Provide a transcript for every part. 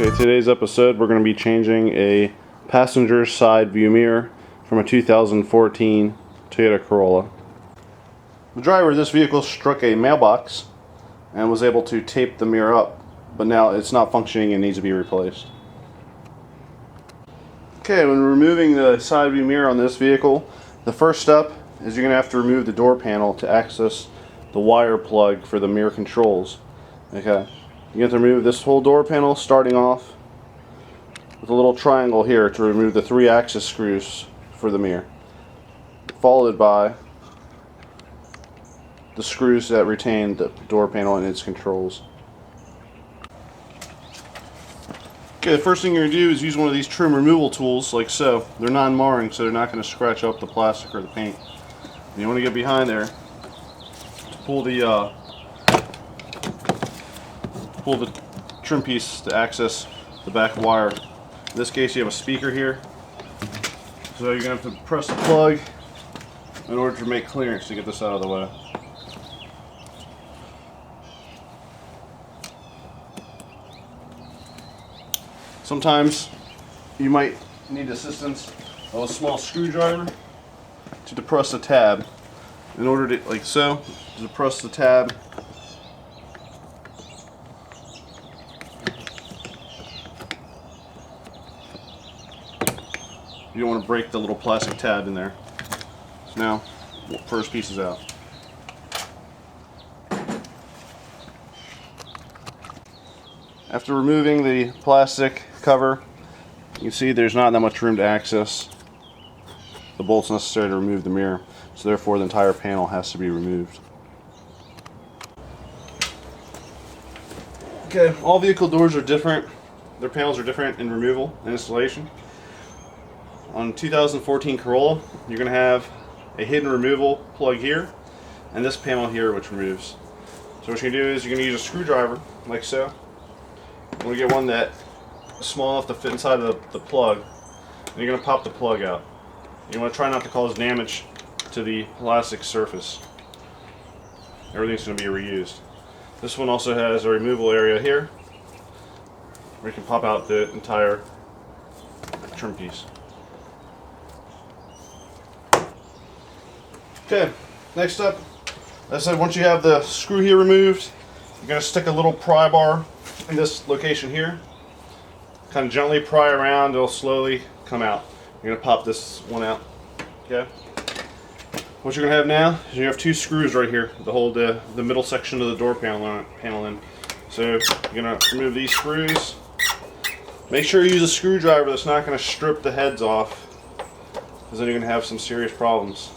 Okay, today's episode we're going to be changing a passenger side view mirror from a 2014 Toyota Corolla. The driver of this vehicle struck a mailbox and was able to tape the mirror up, but now it's not functioning and needs to be replaced. Okay, when removing the side view mirror on this vehicle, the first step is you're going to have to remove the door panel to access the wire plug for the mirror controls. Okay, you have to remove this whole door panel, starting off with a little triangle here to remove the 3 axis screws for the mirror, followed by the screws that retain the door panel and its controls. Okay, the first thing you're going to do is use one of these trim removal tools like so. They're non-marring, so they're not going to scratch up the plastic or the paint. And you want to get behind there to pull the trim piece to access the back wire. In this case, you have a speaker here, so you're going to have to press the plug in order to make clearance to get this out of the way. Sometimes you might need assistance of a small screwdriver to depress the tab. In order to, like so, to depress the tab, you don't want to break the little plastic tab in there. So now, first piece is out. After removing the plastic cover, you can see there's not that much room to access the bolts necessary to remove the mirror, so therefore the entire panel has to be removed. Okay, all vehicle doors are different. Their panels are different in removal and installation. On 2014 Corolla, you're going to have a hidden removal plug here, and this panel here which removes. So what you're going to do is you're going to use a screwdriver, like so. You're going to get one that's small enough to fit inside of the plug, and you're going to pop the plug out. You want to try not to cause damage to the plastic surface. Everything's going to be reused. This one also has a removal area here, where you can pop out the entire trim piece. Okay, next up, as I said, once you have the screw here removed, you're going to stick a little pry bar in this location here. Kind of gently pry around, it'll slowly come out. You're going to pop this one out. Okay. What you're going to have now is you have 2 screws right here to hold the middle section of the door panel in. So you're going to remove these screws. Make sure you use a screwdriver that's not going to strip the heads off, because then you're going to have some serious problems.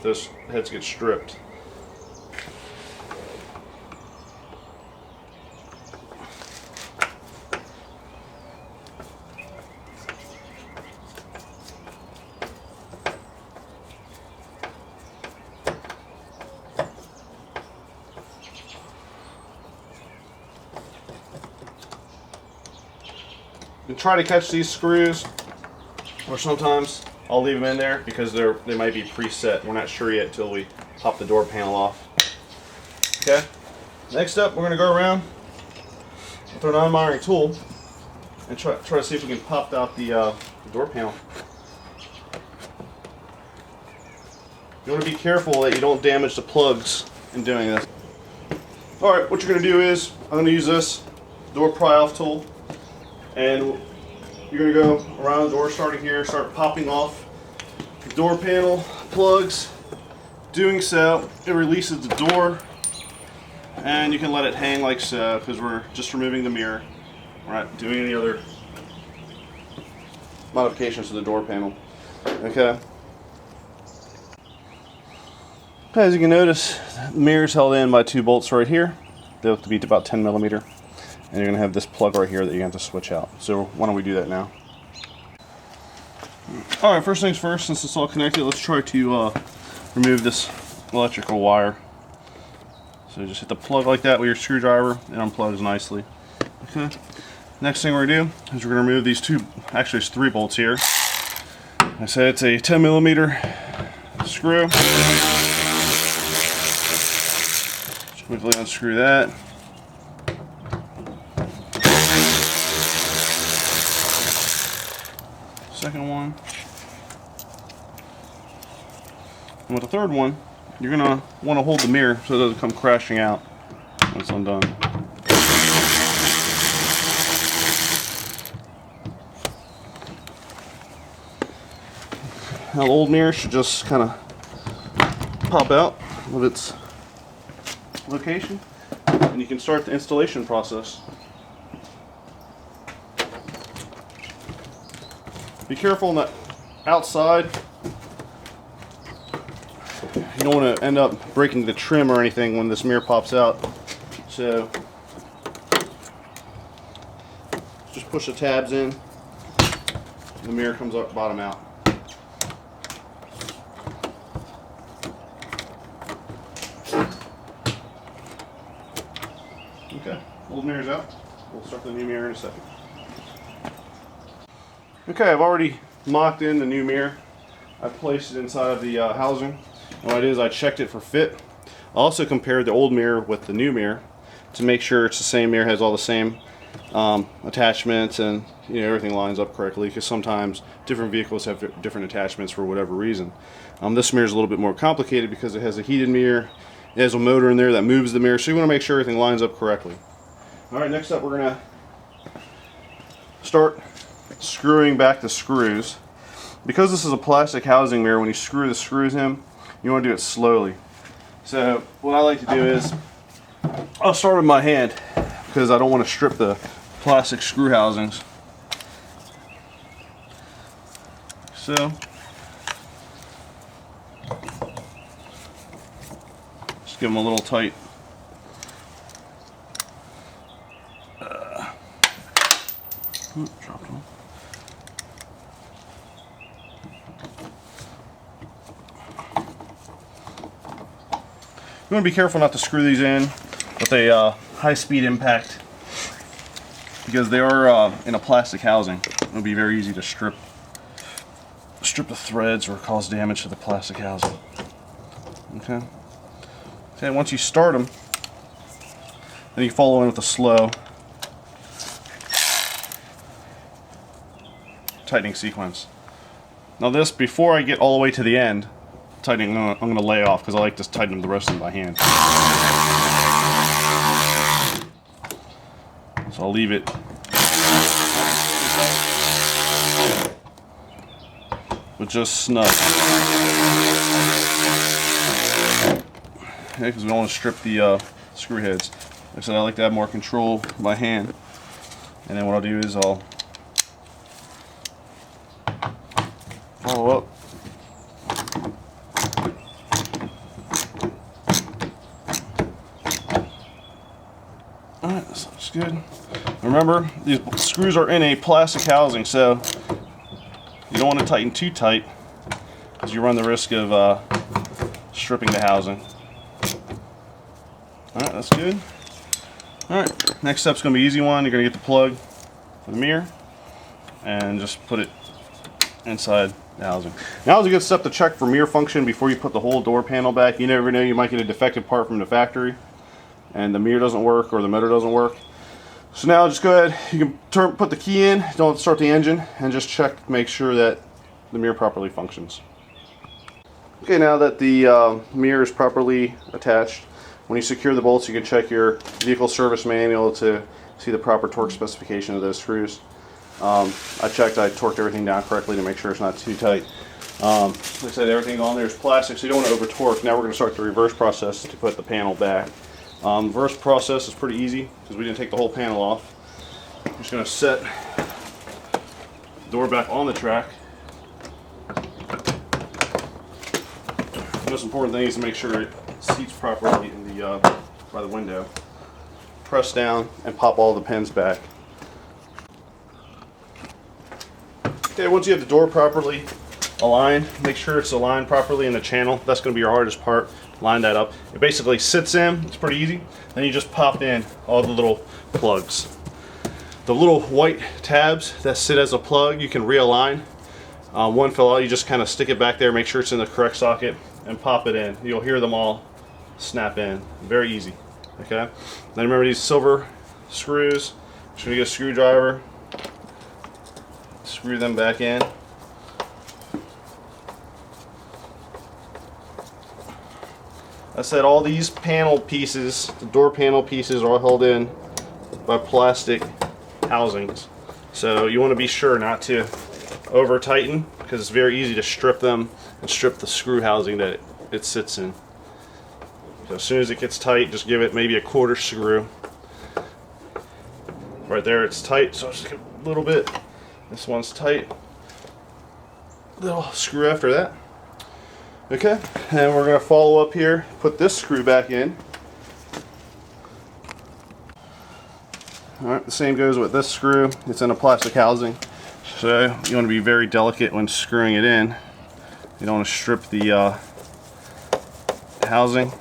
Those heads get stripped. And try to catch these screws, or sometimes I'll leave them in there because they might be preset. We're not sure yet until we pop the door panel off. Okay. Next up, we're going to go around with our non-marring tool and try to see if we can pop out the door panel. You want to be careful that you don't damage the plugs in doing this. Alright, what you're going to do is, I'm going to use this door pry-off tool, and you're going to go around the door starting here, start popping off the door panel plugs. Doing so, it releases the door, and you can let it hang like so, because we're just removing the mirror. We're not doing any other modifications to the door panel. Okay. As you can notice, the mirror is held in by 2 bolts right here. They look to be about 10 millimeter. And you're going to have this plug right here that you're going to have to switch out. So why don't we do that now? Alright, first things first, since it's all connected, let's try to remove this electrical wire. So just hit the plug like that with your screwdriver, and it unplugs nicely. Okay. Next thing we're going to do is we're going to remove these 2, actually it's 3 bolts here. I said it's a 10 millimeter screw. Just quickly unscrew that. second one. And with the third one, you're going to want to hold the mirror so it doesn't come crashing out when it's undone. Now the old mirror should just kind of pop out of its location, and you can start the installation process. Be careful on the outside. You don't want to end up breaking the trim or anything when this mirror pops out. So just push the tabs in, the mirror comes up bottom out. Okay, old mirror's out. We'll start the new mirror in a second. Okay, I've already mocked in the new mirror. I placed it inside of the housing. And what I did is I checked it for fit. I also compared the old mirror with the new mirror to make sure it's the same mirror, has all the same attachments, and everything lines up correctly, because sometimes different vehicles have different attachments for whatever reason. This mirror is a little bit more complicated because it has a heated mirror. It has a motor in there that moves the mirror, so you want to make sure everything lines up correctly. Alright, next up we're going to start screwing back the screws. Because this is a plastic housing mirror, when you screw the screws in, you want to do it slowly. So what I like to do is, I'll start with my hand because I don't want to strip the plastic screw housings. So just give them a little tight. Dropped one. You want to be careful not to screw these in with a high-speed impact, because they are in a plastic housing. It would be very easy to strip the threads or cause damage to the plastic housing. Okay, once you start them, then you follow in with a slow tightening sequence. Now this, before I get all the way to the end, tightening, I'm going to lay off because I like to tighten the rest of them by hand. So I'll leave it with just snug. Okay, because we don't want to strip the screw heads. Like I said, I like to have more control by hand. And then what I'll do is I'll follow up. Alright, this looks good. Remember, these screws are in a plastic housing, so you don't want to tighten too tight because you run the risk of stripping the housing. Alright, that's good. Alright, next step's going to be an easy one. You're going to get the plug for the mirror and just put it inside the housing. Now is a good step to check for mirror function before you put the whole door panel back. You never know, you might get a defective part from the factory and the mirror doesn't work or the motor doesn't work. So now just go ahead, you can put the key in, don't start the engine, and just check to make sure that the mirror properly functions. Okay, now that the mirror is properly attached, when you secure the bolts, you can check your vehicle service manual to see the proper torque specification of those screws. I torqued everything down correctly to make sure it's not too tight. Like I said, everything on there is plastic, so you don't want to over torque. Now we're going to start the reverse process to put the panel back. Reverse process is pretty easy because we didn't take the whole panel off. I'm just going to set the door back on the track. The most important thing is to make sure it seats properly in the by the window. Press down and pop all the pins back. Okay, once you have the door properly aligned, make sure it's aligned properly in the channel. That's going to be your hardest part. Line that up. It basically sits in. It's pretty easy. Then you just pop in all the little plugs. The little white tabs that sit as a plug, you can realign. One fell out, you just kind of stick it back there, make sure it's in the correct socket, and pop it in. You'll hear them all snap in. Very easy. Okay. Then remember these silver screws. Just gonna get a screwdriver, screw them back in. I said all these panel pieces, the door panel pieces, are all held in by plastic housings. So you want to be sure not to over tighten, because it's very easy to strip them and strip the screw housing that it sits in. So as soon as it gets tight, just give it maybe a quarter screw. Right there it's tight, so just give it a little bit. This one's tight. Little screw after that. Okay, and we're going to follow up here, put this screw back in. Alright, the same goes with this screw. It's in a plastic housing, so you want to be very delicate when screwing it in. You don't want to strip the housing.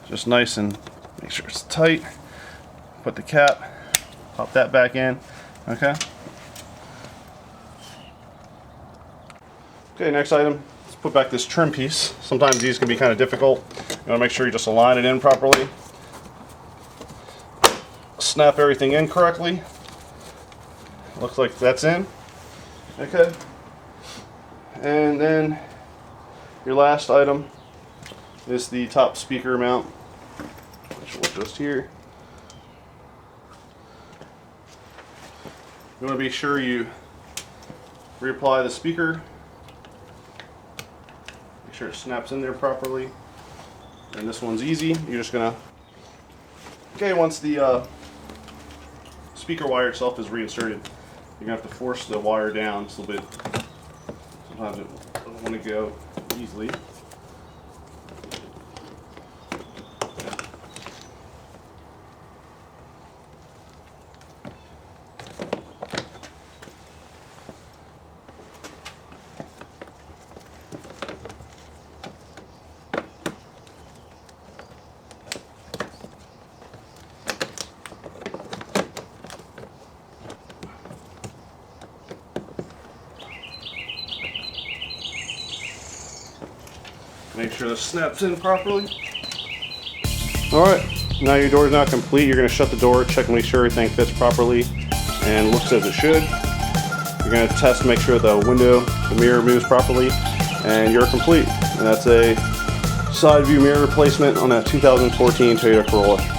Just nice and make sure it's tight. Put the cap, pop that back in. Okay. Okay, next item. Let's put back this trim piece. Sometimes these can be kind of difficult. You want to make sure you just align it in properly. Snap everything in correctly. Looks like that's in. Okay. And then your last item is the top speaker mount, which will just here. You want to be sure you reapply the speaker. Make sure it snaps in there properly. And this one's easy. You're just gonna. Okay, once the speaker wire itself is reinserted, you're gonna have to force the wire down just a little bit. Sometimes it doesn't want to go easily. Make sure this snaps in properly. Alright, now your door is now complete. You're going to shut the door, check and make sure everything fits properly and looks as it should. You're going to test to make sure the window, the mirror moves properly, and you're complete. And that's a side view mirror replacement on a 2014 Toyota Corolla.